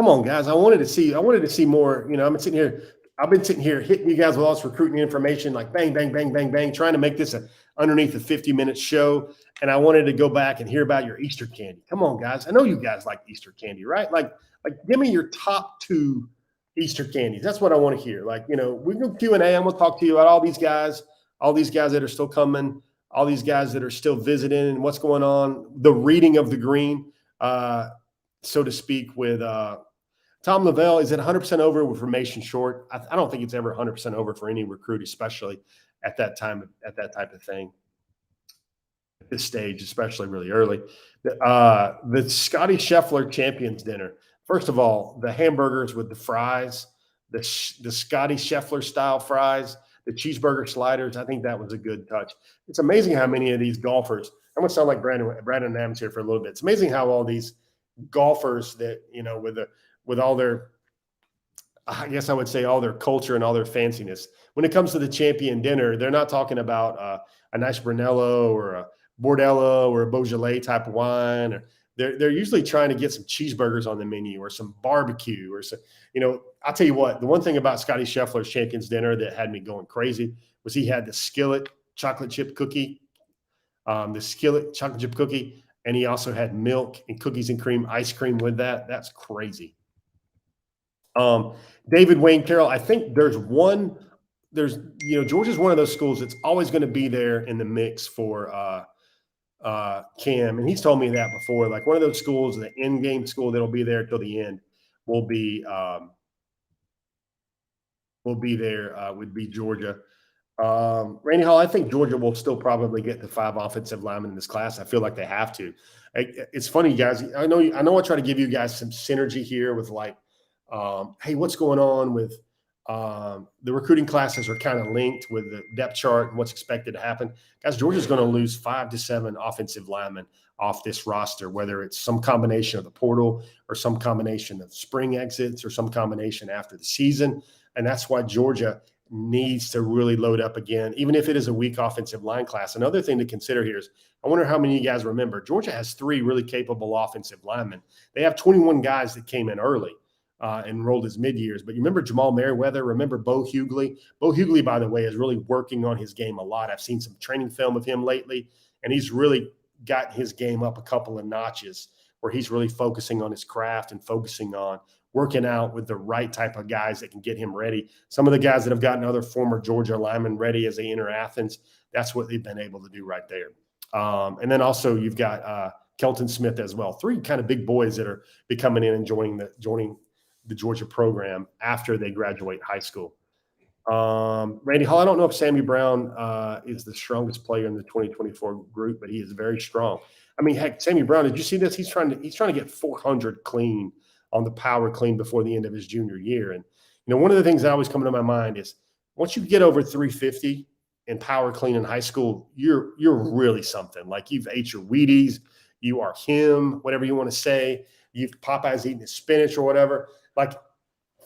on, guys. I wanted to see more. I've been sitting here hitting you guys with all this recruiting information, like bang, bang, bang, bang, bang, trying to make this underneath a 50-minute show. And I wanted to go back and hear about your Easter candy. Come on, guys. I know you guys like Easter candy, right? Like give me your top 2 Easter candies. That's what I want to hear. We go Q&A. I'm going to talk to you about all these guys that are still coming, all these guys that are still visiting and what's going on, the reading of the green. So to speak, with Tom Lavelle. Is it 100% over with formation short? I don't think it's ever 100% over for any recruit, especially at that type of thing, at this stage, especially really early. The Scotty Scheffler Champions Dinner. First of all, the hamburgers with the fries, the Scotty Scheffler style fries, the cheeseburger sliders. I think that was a good touch. It's amazing how many of these golfers. I'm going to sound like Brandon Adams here for a little bit. It's amazing how all these golfers that with all their, I guess I would say, all their culture and all their fanciness, when it comes to the champion dinner, they're not talking about a nice Brunello or a Bordello or a Beaujolais type of wine. Or they're usually trying to get some cheeseburgers on the menu or some barbecue or some. I'll tell you what. The one thing about Scotty Scheffler's Champions Dinner that had me going crazy was he had the skillet chocolate chip cookie, and he also had milk and cookies and cream ice cream with that. That's crazy. David Wayne Carroll, I think Georgia's one of those schools that's always going to be there in the mix for Cam. And he's told me that before, like one of those schools, the end game school that'll be there till the end will be there would be Georgia. Randy Hall, I think Georgia will still probably get the 5 offensive linemen in this class. I feel like they have to. It's funny, guys. I know I try to give you guys some synergy here with hey, what's going on with the recruiting classes are kind of linked with the depth chart and what's expected to happen. Guys, Georgia's going to lose 5 to 7 offensive linemen off this roster, whether it's some combination of the portal or some combination of spring exits or some combination after the season. And that's why Georgia needs to really load up again, even if it is a weak offensive line class. Another thing to consider here is, I wonder how many of you guys remember, Georgia has 3 really capable offensive linemen. They have 21 guys that came in early, enrolled as mid-years. But you remember Jamal Merriweather, remember Bo Hughley? Bo Hughley, by the way, is really working on his game a lot. I've seen some training film of him lately, and he's really gotten his game up a couple of notches where he's really focusing on his craft and focusing on working out with the right type of guys that can get him ready. Some of the guys that have gotten other former Georgia linemen ready as they enter Athens, that's what they've been able to do right there. And then also you've got Kelton Smith as well. 3 kind of big boys that are coming in and joining the Georgia program after they graduate high school. Randy Hall, I don't know if Sammy Brown is the strongest player in the 2024 group, but he is very strong. I mean, heck, Sammy Brown, did you see this? He's trying to get 400 clean on the power clean before the end of his junior year. And, one of the things that always come to my mind is once you get over 350 in power clean in high school, you're really something. Like you've ate your Wheaties, you are him, whatever you want to say. Popeye's eating his spinach or whatever. Like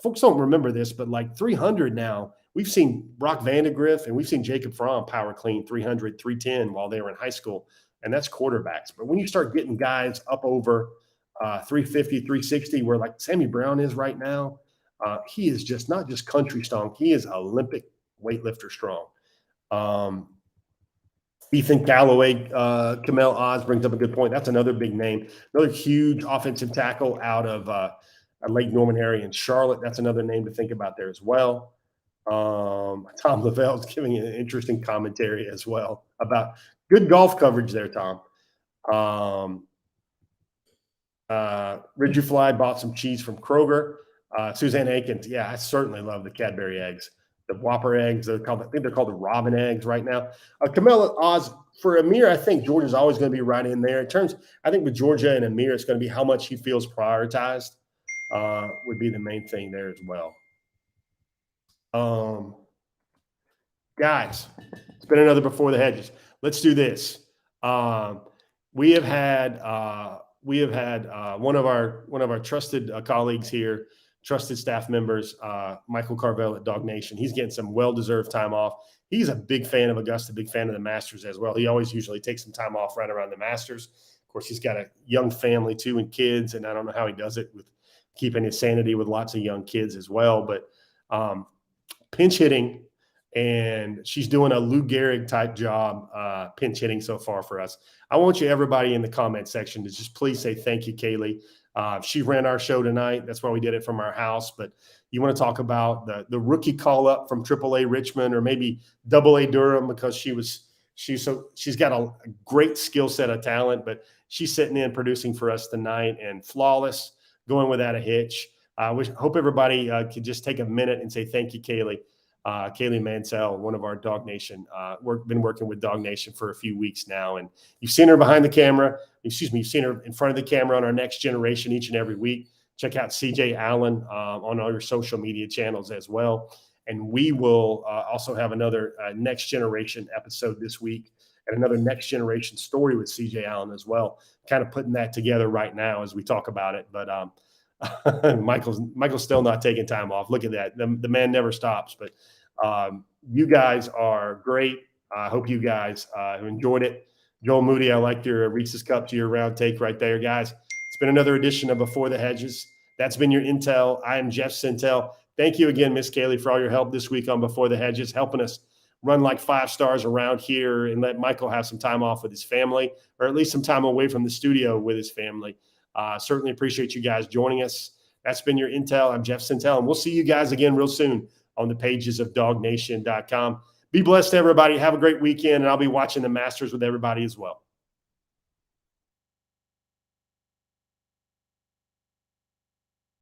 folks don't remember this, but like 300 now, we've seen Brock Vandegrift and we've seen Jacob Fromm power clean 300, 310 while they were in high school. And that's quarterbacks. But when you start getting guys up over 350, 360, where like Sammy Brown is right now. He is just not just country strong. He is Olympic weightlifter strong. Ethan Callaway, Kamel Oz brings up a good point. That's another big name. Another huge offensive tackle out of Lake Norman area in Charlotte. That's another name to think about there as well. Tom Lavelle's giving an interesting commentary as well about good golf coverage there, Tom. Ridgey Fly bought some cheese from Kroger. Suzanne Aikens, yeah, I certainly love the Cadbury eggs. The Whopper eggs, I think they're called the Robin eggs right now. Kamel Oz, for Amir, I think Georgia's always going to be right in there. In terms, I think with Georgia and Amir, it's going to be how much he feels prioritized would be the main thing there as well. Guys, it's been another Before the Hedges. Let's do this. We have had one of our trusted colleagues here, trusted staff members, Michael Carvel at DawgNation. He's getting some well-deserved time off. He's a big fan of Augusta, big fan of the Masters as well. He always usually takes some time off right around the Masters. Of course, he's got a young family too and kids, and I don't know how he does it with keeping his sanity with lots of young kids as well. But pinch hitting, and she's doing a Lou Gehrig type job pinch hitting so far for us. I want you, everybody in the comment section, to just please say thank you, Kaylee. She ran our show tonight. That's why we did it from our house. But you want to talk about the rookie call up from AAA Richmond or maybe AA Durham, because she's got a great skill set of talent, but she's sitting in producing for us tonight and flawless, going without a hitch. Hope everybody could just take a minute and say thank you, Kaylee. Kaylee Mansell, one of our DawgNation, been working with DawgNation for a few weeks now. And you've seen her behind the camera. You've seen her in front of the camera on our Next Generation each and every week. Check out CJ Allen on all your social media channels as well. And we will also have another Next Generation episode this week and another Next Generation story with CJ Allen as well. Kind of putting that together right now as we talk about it. But Michael's still not taking time off. Look at that. The man never stops. But you guys are great. I hope you guys have enjoyed it. Joel Moody, I liked your Reese's Cup to your round take right there, guys. It's been another edition of Before the Hedges. That's been your intel. I am Jeff Sentell. Thank you again, Miss Kaylee, for all your help this week on Before the Hedges, helping us run like 5 stars around here and let Michael have some time off with his family, or at least some time away from the studio with his family. Certainly appreciate you guys joining us. That's been your intel. I'm Jeff Sentell, and we'll see you guys again real soon on the pages of DawgNation.com. Be blessed, everybody. Have a great weekend, and I'll be watching the Masters with everybody as well.